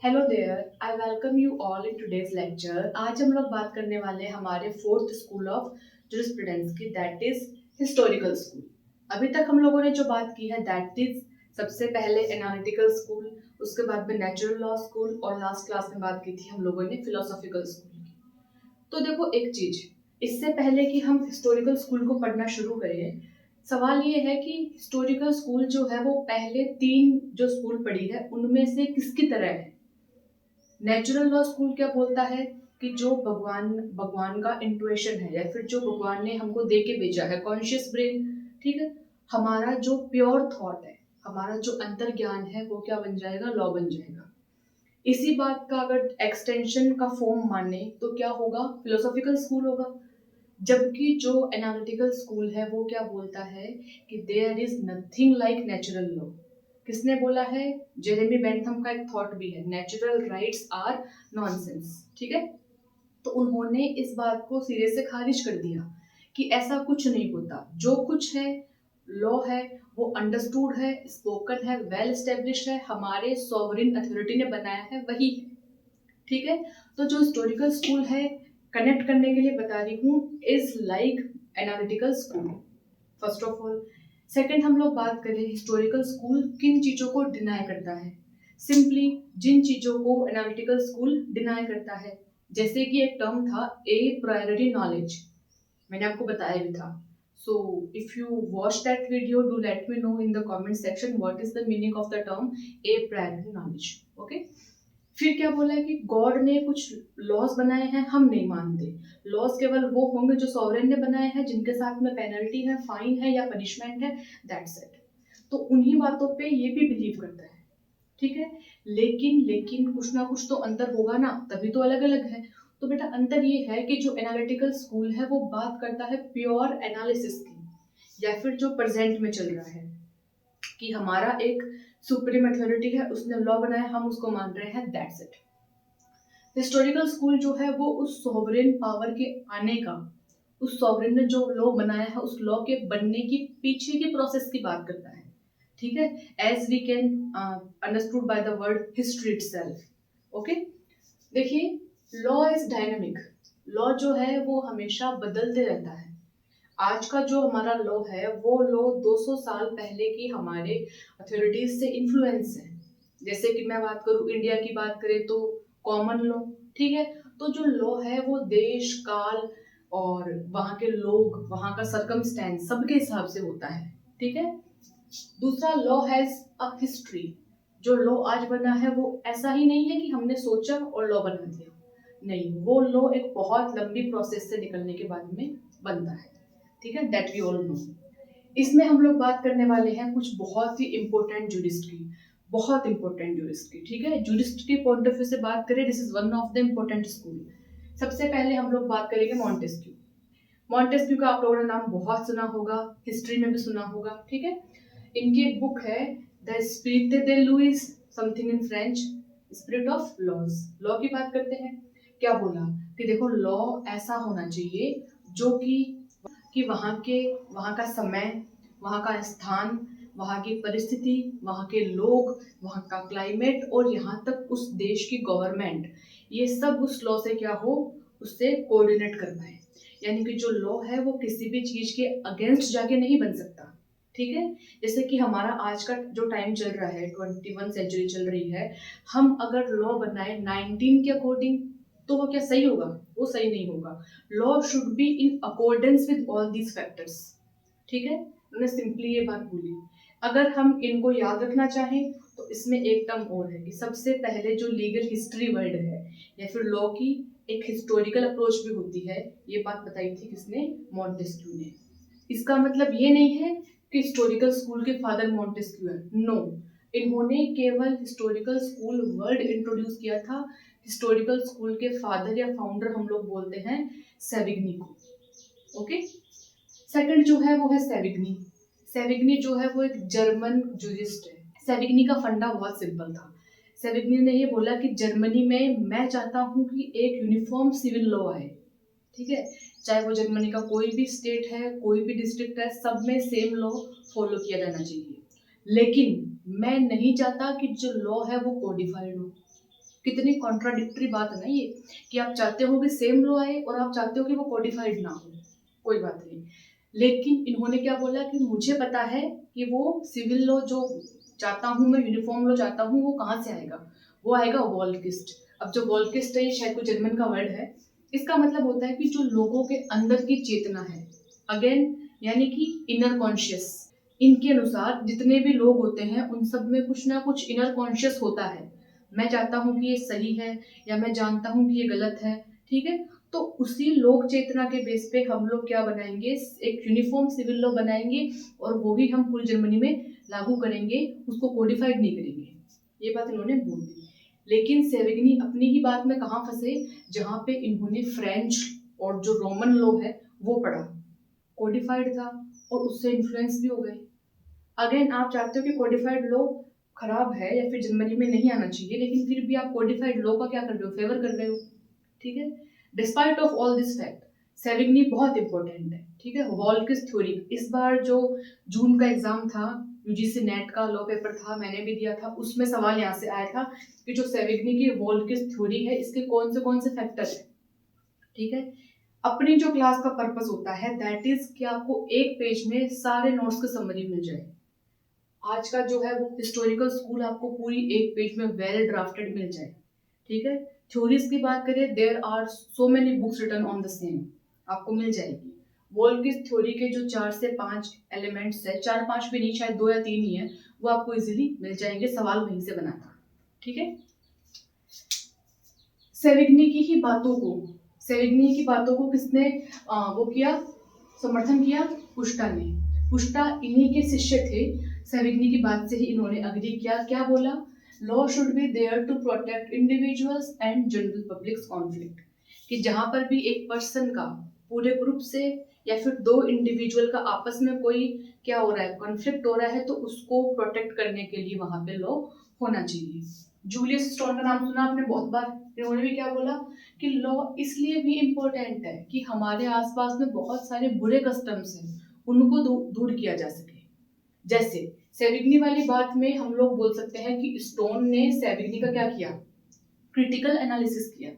Hello there, I welcome you all in today's lecture. आज हम लोग बात करने वाले हैं हमारे फोर्थ स्कूल ऑफ जूरिस्प्रूडेंस की, दैट इज हिस्टोरिकल स्कूल। अभी तक हम लोगों ने जो बात की है दैट इज सबसे पहले एनालिटिकल स्कूल, उसके बाद में नेचुरल लॉ स्कूल और लास्ट क्लास में बात की थी हम लोगों ने फिलोसॉफिकल स्कूल की। तो देखो एक चीज, इससे पहले कि हम हिस्टोरिकल स्कूल को पढ़ना शुरू करें, सवाल ये है कि हिस्टोरिकल स्कूल जो है वो पहले तीन जो स्कूल पढ़ी है उनमें से किसकी तरह है। नेचुरल लॉ स्कूल क्या बोलता है कि जो भगवान भगवान का इंट्यूशन है या फिर जो भगवान ने हमको दे के भेजा है कॉन्शियस ब्रेन, ठीक है, हमारा जो प्योर थॉट है, हमारा जो अंतर ज्ञान है वो क्या बन जाएगा, लॉ बन जाएगा। इसी बात का अगर एक्सटेंशन का फॉर्म माने तो क्या होगा, फिलोसॉफिकल स्कूल होगा। जबकि जो एनालिटिकल स्कूल है वो क्या बोलता है कि there is nothing like natural law. किसने बोला है? जेरेमी बेंथम का एक थॉट भी है, नेचुरल राइट्स आर नॉनसेंस। ठीक है, तो उन्होंने इस बात को सिरे से खारिज कर दिया कि ऐसा कुछ नहीं होता। जो कुछ है, लॉ है, वो अंडरस्टूड है, स्पोकन है, वेल एस्टेब्लिश्ड है, हमारे सॉवरेन अथॉरिटी ने बनाया है, वही है। ठीक है, तो जो हिस्टोरिकल स्कूल है, कनेक्ट करने के लिए बता रही हूँ, is like analytical school, first of all. Second, हम लोग बात करें हिस्टोरिकल स्कूल किन चीजों को डिनाई करता है। सिंपली जिन चीजों को एनालिटिकल स्कूल डिनाई करता है, जैसे कि एक टर्म था ए प्रायोरिटी नॉलेज, मैंने आपको बताया भी था। So if you watch that video, do let me know in the comment section what is the meaning of the term A priority knowledge. Okay, फिर क्या बोला है कि गॉड ने कुछ लॉज बनाए हैं, हम नहीं मानते। लॉज केवल वो होंगे जो सॉवरेन ने बनाए हैं, जिनके साथ में पेनल्टी है, फाइन है या पनिशमेंट है, दैट्स इट। तो उन्हीं बातों पे ये भी बिलीव करता है। ठीक है, लेकिन लेकिन कुछ ना कुछ तो अंतर होगा ना, तभी तो अलग अलग है। तो बेटा अंतर ये है कि जो एनालिटिकल स्कूल है वो बात करता है प्योर एनालिसिस की, या फिर जो प्रेजेंट में चल रहा है कि हमारा एक सुप्रीम अथॉरिटी है, उसने लॉ बनाया, हम उसको मान रहे हैं, दैट्स इट। हिस्टोरिकल स्कूल जो है वो उस सॉवरेन पावर के आने का, उस सॉवरेन ने जो लॉ बनाया है उस लॉ के बनने की पीछे की प्रोसेस की बात करता है। ठीक है, as we can understood by the word history itself. Okay, देखिए, लॉ इज डायनामिक। लॉ जो है वो हमेशा बदलते रहता है। आज का जो हमारा लॉ है वो लॉ 200 साल पहले की हमारे अथॉरिटीज से इन्फ्लुएंस है। जैसे कि मैं बात करूं, इंडिया की बात करें तो कॉमन लॉ। ठीक है, तो जो लॉ है वो देश काल और वहां के लोग, वहां का सरकमस्टेंस, सबके हिसाब से होता है। ठीक है, दूसरा, लॉ हैज अ हिस्ट्री। जो लॉ आज बना है वो ऐसा ही नहीं है कि हमने सोचा और लॉ बना दिया, नहीं, वो लॉ एक बहुत लंबी प्रोसेस से निकलने के बाद में बनता है। ठीक है, दैट वी ऑल नो। इसमें हम लोग बात करने वाले हैं कुछ बहुत ही इंपॉर्टेंट जूरिस्ट की, बहुत इंपॉर्टेंट जूरिस्ट की। ठीक है, जूरिस्ट की पॉइंट ऑफ व्यू से बात करें, this is one of the important school. सबसे पहले हम लोग बात करेंगे मॉन्टेस्क्यू। मॉन्टेस्क्यू का आप लोगों ने नाम बहुत सुना होगा, हिस्ट्री में भी सुना होगा। ठीक है, इनकी एक बुक है द स्पिरिट दे लुइस, something in French, spirit of laws. Law की बात करते हैं, क्या बोला कि देखो लॉ ऐसा होना चाहिए जो कि वहाँ का समय, वहाँ का स्थान, वहाँ की परिस्थिति, वहाँ के लोग, वहाँ का क्लाइमेट और यहाँ तक उस देश की गवर्नमेंट, ये सब उस लॉ से क्या हो, उससे कोऑर्डिनेट कर पाए। यानी कि जो लॉ है वो किसी भी चीज के अगेंस्ट जाके नहीं बन सकता। ठीक है, जैसे कि हमारा आज का जो टाइम चल रहा है, 21 सेंचुरी चल रही है, हम अगर लॉ बनाए 19 के अकॉर्डिंग तो वो क्या सही होगा? वो सही नहीं होगा। Law should be in accordance with all these factors. ठीक है, उन्होंने सिंपली ये बात बोली। अगर हम इनको याद रखना चाहें तो इसमें एक टर्म और है कि सबसे पहले जो लीगल हिस्ट्री वर्ड है या फिर लॉ की एक हिस्टोरिकल अप्रोच भी होती है, ये बात बताई थी किसने? मॉन्टेस्क्यू ने। इसका मतलब ये नहीं है कि हिस्टोरिकल स्कूल के फादर मॉन्टेस्क्यू है, नो। इन्होंने केवल हिस्टोरिकल स्कूल वर्ड इंट्रोड्यूस किया था। हिस्टोरिकल स्कूल के फादर या फाउंडर हम लोग बोलते हैं सेविग्नी को। ओके, सेकंड जो है वो है सेविग्नी। सेविग्नी जो है वो एक जर्मन जूरिस्ट है। सेविग्नी का फंडा बहुत सिंपल था। सेविग्नी ने ये बोला कि जर्मनी में मैं चाहता हूँ कि एक यूनिफॉर्म सिविल लॉ आए। ठीक है, चाहे वो जर्मनी का कोई भी स्टेट है, कोई भी डिस्ट्रिक्ट है, सब में सेम लॉ फॉलो किया जाना चाहिए। लेकिन मैं नहीं चाहता कि जो लॉ है वो कोडिफाइड हो। कितनी कॉन्ट्राडिक्टरी बात है ना ये, कि आप चाहते हो कि सेम लॉ आए और आप चाहते हो कि वो कोडिफाइड ना हो। कोई बात नहीं, लेकिन इन्होंने क्या बोला कि मुझे पता है कि वो सिविल लॉ जो चाहता हूँ मैं, यूनिफॉर्म लॉ चाहता हूँ, वो कहाँ से आएगा, वो आएगा वॉल्किस्ट। अब जो वॉल्किस्ट है ये शायद कोई जर्मन का वर्ड है। इसका मतलब होता है कि जो लोगों के अंदर की चेतना है, अगेन यानी कि इनर कॉन्शियस। इनके अनुसार जितने भी लोग होते हैं उन सब में कुछ ना कुछ इनर कॉन्शियस होता है। मैं चाहता हूँ कि ये सही है या मैं जानता हूँ कि ये गलत है, ठीक है। तो उसी लोक चेतना के बेस पे हम लोग क्या बनाएंगे, एक यूनिफॉर्म सिविल लॉ बनाएंगे और वो ही हम पूरी जर्मनी में लागू करेंगे, उसको कोडिफाइड नहीं करेंगे। ये बात इन्होंने बोल दी। लेकिन सेविग्नी अपनी ही बात में कहाँ फंसे, जहाँ पे इन्होंने फ्रेंच और जो रोमन लॉ है वो पढ़ा, कोडिफाइड था और उससे इन्फ्लुएंस भी हो गए। अगेन आप चाहते हो कि कोडिफाइड लॉ खराब है या फिर जर्मनी में नहीं आना चाहिए, लेकिन फिर भी आप कोडिफाइड लॉ का क्या कर रहे हो, फेवर कर रहे हो, ठीक है। Despite of all this fact, सेविग्नी बहुत इंपॉर्टेंट है, ठीक है। वॉल्किस थ्योरी, इस बार जो जून का एग्जाम था, यूजीसी नेट का लॉ पेपर था, मैंने भी दिया था, उसमें सवाल यहाँ से आया था कि जो सेविग्नी की वॉल्किस थ्योरी है इसके कौन से फैक्टर है, ठीक है। अपनी जो क्लास का पर्पस होता है दैट इज कि आपको एक पेज में सारे नोट्स की समरी मिल जाए। आज का जो है वो हिस्टोरिकल स्कूल आपको पूरी एक पेज में वेल ड्राफ्टेड मिल जाए, ठीक है। थ्योरीज की बात करें, there are so many books written on the same, आपको मिल जाएगी। वॉल्किस थ्योरी के जो 4 से 5 एलिमेंट्स है, 4-5 भी नहीं, शायद 2 या 3 ही है, वो आपको इजीली मिल जाएंगे, सवाल वहीं से बनाना, ठीक है। सेविग्नी की ही बातों को, सेविग्नी की बातों को किसने वो किया, समर्थन किया, पुष्टा ने। पुष्टा इन्हीं के शिष्य थे। सेविग्नी की बात से ही इन्होंने अग्री किया, क्या बोला, law should be there to protect individuals and general public conflict, कि जहां पर भी एक पर्सन का पूरे ग्रुप से या फिर 2 इंडिविजुअल का आपस में कोई क्या हो रहा है, कॉन्फ्लिक्ट हो रहा है, तो उसको प्रोटेक्ट करने के लिए वहां पे लॉ होना चाहिए। जूलियस स्टोन का नाम सुना आपने बहुत बार, इन्होंने भी क्या बोला कि लॉ इसलिए भी इम्पोर्टेंट है कि हमारे आसपास में बहुत सारे बुरे कस्टम्स हैं, उनको दूर किया जा सके। जैसे सेविग्नी वाली बात में हम लोग बोल सकते हैं कि स्टोन ने सेविग्नी का क्या किया, क्रिटिकल एनालिसिस किया।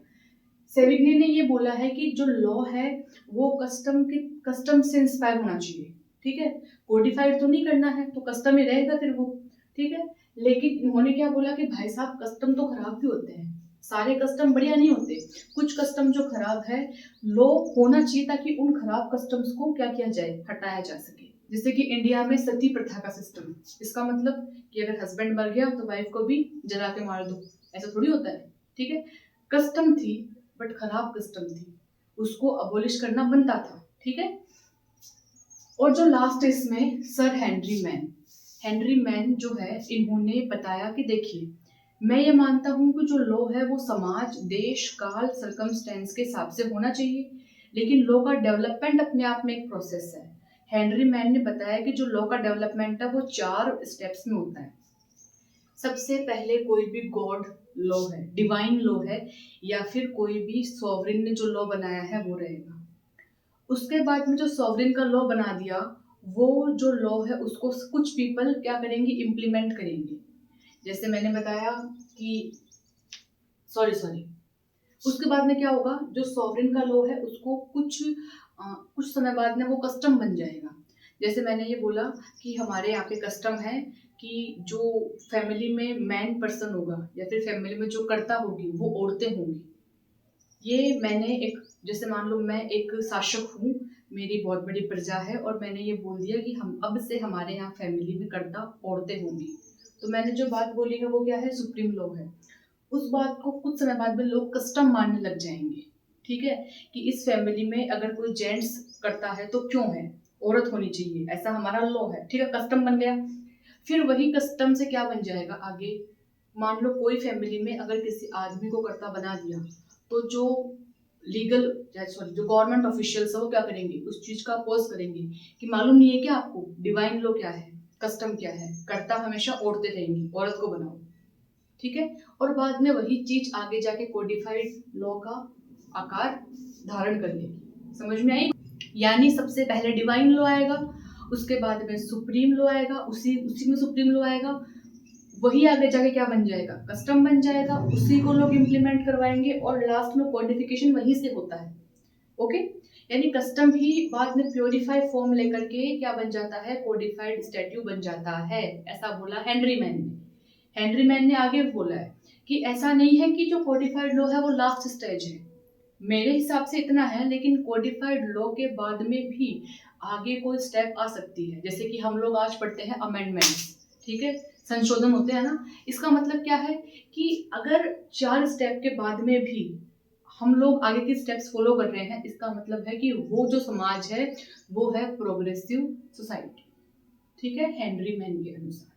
सेविग्नी ने ये बोला है कि जो लॉ है वो कस्टम से इंस्पायर होना चाहिए, ठीक है। कोडिफाइड तो नहीं करना है, तो कस्टम ही रहेगा फिर वो, ठीक है। लेकिन इन्होंने क्या बोला कि भाई साहब कस्टम तो खराब भी होते हैं, सारे कस्टम बढ़िया नहीं होते, कुछ कस्टम जो खराब है लॉ होना चाहिए ताकि उन खराब कस्टम्स को क्या किया जाए, हटाया जा सके। जैसे कि इंडिया में सती प्रथा का सिस्टम, इसका मतलब कि अगर हस्बैंड मर गया तो वाइफ को भी जला के मार दो, ऐसा थोड़ी होता है, ठीक है। कस्टम थी बट खराब कस्टम थी, उसको अबोलिश करना बनता था, ठीक है। और जो लास्ट इसमें सर हेनरी मैन जो है, इन्होंने बताया कि देखिए मैं ये मानता हूँ कि जो लॉ है वो समाज, देश, काल, सर्कमस्टेंस के हिसाब से होना चाहिए, लेकिन लॉ का डेवलपमेंट अपने आप में एक प्रोसेस है। हेनरी मैन ने बताया कि जो लॉ का डेवलपमेंट है वो 4 स्टेप्स में होता है। सबसे पहले कोई भी गॉड लॉ है, डिवाइन लॉ है, या फिर कोई भी सॉवरेन ने जो लॉ बनाया है वो रहेगा। उसके बाद में जो सॉवरेन का लॉ बना दिया, वो जो लॉ है उसको कुछ पीपल क्या करेंगे, इम्प्लीमेंट करेंगे। जैसे मैंने बताया कि सॉरी उसके बाद में क्या होगा, जो सॉवरेन का लॉ है उसको कुछ समय बाद में वो कस्टम बन जाएगा। जैसे मैंने ये बोला कि हमारे यहाँ पे कस्टम है कि जो फैमिली में मैन पर्सन होगा या फिर फैमिली में जो कर्ता होगी वो औरतें होंगी। ये मैंने एक, जैसे मान लो मैं एक शासक हूँ, मेरी बहुत बड़ी प्रजा है और मैंने ये बोल दिया कि हम अब से हमारे यहाँ फैमिली में कर्ता औरतें होंगी, तो मैंने जो बात बोली है वो क्या है, सुप्रीम लॉ है। उस बात को कुछ समय बाद में लोग कस्टम मानने लग जाएंगे, ठीक है, कि इस फैमिली में अगर कोई जेंट्स करता है तो क्यों है, औरत होनी चाहिए, ऐसा हमारा लॉ है, ठीक है, कस्टम बन गया। फिर वही कस्टम से क्या बन जाएगा आगे, मान लो कोई फैमिली में अगर किसी आदमी को कर्ता बना दिया, तो जो जो गवर्नमेंट ऑफिशियल्स है वो क्या करेंगे, उस चीज का अपोज करेंगे कि मालूम नहीं है क्या आपको, डिवाइन लॉ क्या है, कस्टम क्या है, कर्ता हमेशा औरतें रहेंगी, औरत को बनाओ, ठीक है। और बाद में वही चीज आगे जाके कोडिफाइड लॉ का आकार धारण कर लेगी, समझ में आई। यानी सबसे पहले डिवाइन लॉ आएगा, उसके बाद में सुप्रीम लॉ आएगा, उसी में सुप्रीम लॉ आएगा, वही आगे जाके क्या बन जाएगा, कस्टम बन जाएगा, उसी को लोग इम्प्लीमेंट करवाएंगे और लास्ट में कोडिफिकेशन वहीं से होता है। ओके, यानी कस्टम ही बाद में प्योरीफाई फॉर्म लेकर के क्या बन जाता है, कोडिफाइड स्टैट्यू बन जाता है। ऐसा बोला हेनरी मैन ने। हेनरी मैन ने आगे बोला है कि ऐसा नहीं है कि जो कोडिफाइड लॉ है वो लास्ट स्टेज है, मेरे हिसाब से इतना है, लेकिन कोडिफाइड लॉ के बाद में भी आगे कोई स्टेप आ सकती है। जैसे कि हम लोग आज पढ़ते हैं अमेंडमेंट्स, ठीक है, संशोधन होते हैं ना। इसका मतलब क्या है कि अगर 4 स्टेप के बाद में भी हम लोग आगे के स्टेप्स फॉलो कर रहे हैं, इसका मतलब है कि वो जो समाज है वो है प्रोग्रेसिव सोसाइटी, ठीक है, हेनरी मैन के अनुसार।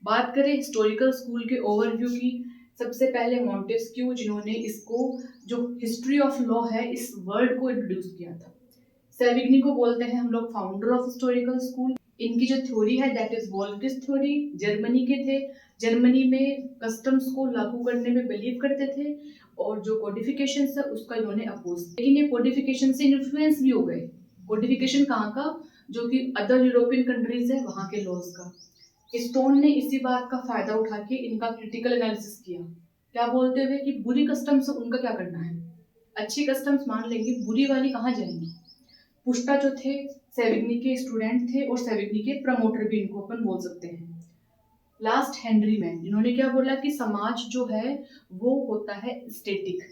बात करें हिस्टोरिकल स्कूल के ओवरव्यू की, सबसे पहले मॉन्टेस्क्यू जिन्होंने इसको जो हिस्ट्री ऑफ लॉ है इस वर्ड को इंट्रोड्यूस किया था। सेविग्नी को बोलते हैं हम लोग फाउंडर ऑफ हिस्टोरिकल स्कूल। इनकी जो थ्योरी है दैट इज वॉल्टिस थ्योरी, जर्मनी के थे। जर्मनी में कस्टम्स को लागू करने में बिलीव करते थे और जो कोडिफिकेशन है उसका इन्होंने अपोज, लेकिन ये कोडिफिकेशन से इन्फ्लुएंस भी हो गए। कोडिफिकेशन कहाँ का, जो कि अदर यूरोपियन कंट्रीज है वहां के लॉज का। स्टोन ने इसी बात का फायदा उठा के इनका क्रिटिकल एनालिसिस किया, क्या बोलते हुए कि बुरी कस्टम्स उनका क्या करना है, अच्छी कस्टम्स मान लेंगे, बुरी वाली कहाँ जाएंगी। पुष्टा जो थे सेविग्नी के स्टूडेंट थे और सेविग्नी के प्रमोटर भी इनको अपन बोल सकते हैं। लास्ट हेनरी मैन, इन्होंने क्या बोला कि समाज जो है वो होता है स्टेटिक।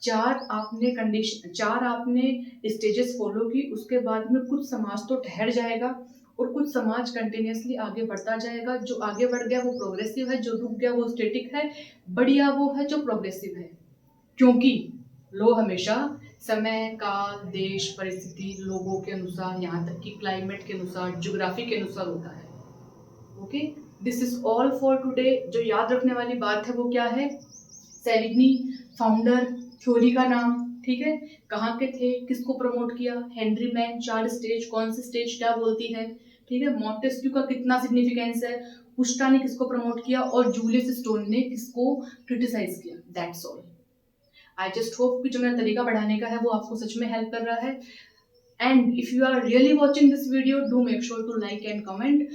4 आपने स्टेजेस फॉलो की, उसके बाद में कुछ समाज तो ठहर जाएगा और कुछ समाज कंटिन्यूसली आगे बढ़ता जाएगा। जो आगे बढ़ गया वो प्रोग्रेसिव है, जो रुक गया वो स्टेटिक है, बढ़िया वो है जो प्रोग्रेसिव है। क्योंकि लो हमेशा समय, काल, देश, परिस्थिति, लोगों के अनुसार, यहाँ तक कि क्लाइमेट के अनुसार, ज्योग्राफी के अनुसार होता है। Okay, this is all for today. जो याद रखने वाली बात है वो क्या है, सेविग्नी फाउंडर, थ्योरी का नाम, ठीक है, कहाँ के थे, किसको प्रमोट किया, हेनरी मैन, 4 स्टेज, कौन सी स्टेज क्या बोलती है, ठीक है, मॉन्टेस्क्यू का कितना सिग्निफिकेंस है, पुष्टा ने किसको प्रमोट किया और जूलियस स्टोन ने किसको क्रिटिसाइज किया। That's all. I just hope कि जो मेरा तरीका बढ़ाने का है वो आपको सच में हेल्प कर रहा है। And if you are really watching this video, do make sure to like and comment.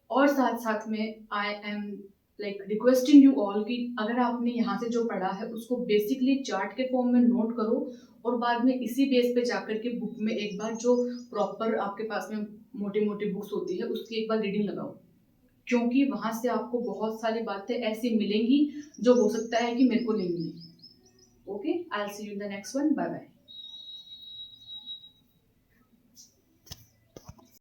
और साथ साथ में I am like requesting you all कि अगर आपने यहाँ से जो पढ़ा है उसको बेसिकली चार्ट के फॉर्म में नोट करो और बाद में इसी बेस पे जाकर के बुक में एक बार जो प्रॉपर आपके पास में मोटी मोटी बुक्स होती है उसकी एक बार रीडिंग लगाओ, क्योंकि वहां से आपको बहुत सारी बातें ऐसी मिलेंगी जो हो सकता है कि मेरे को नहीं मिली। Okay, I will see you in the next one, bye bye.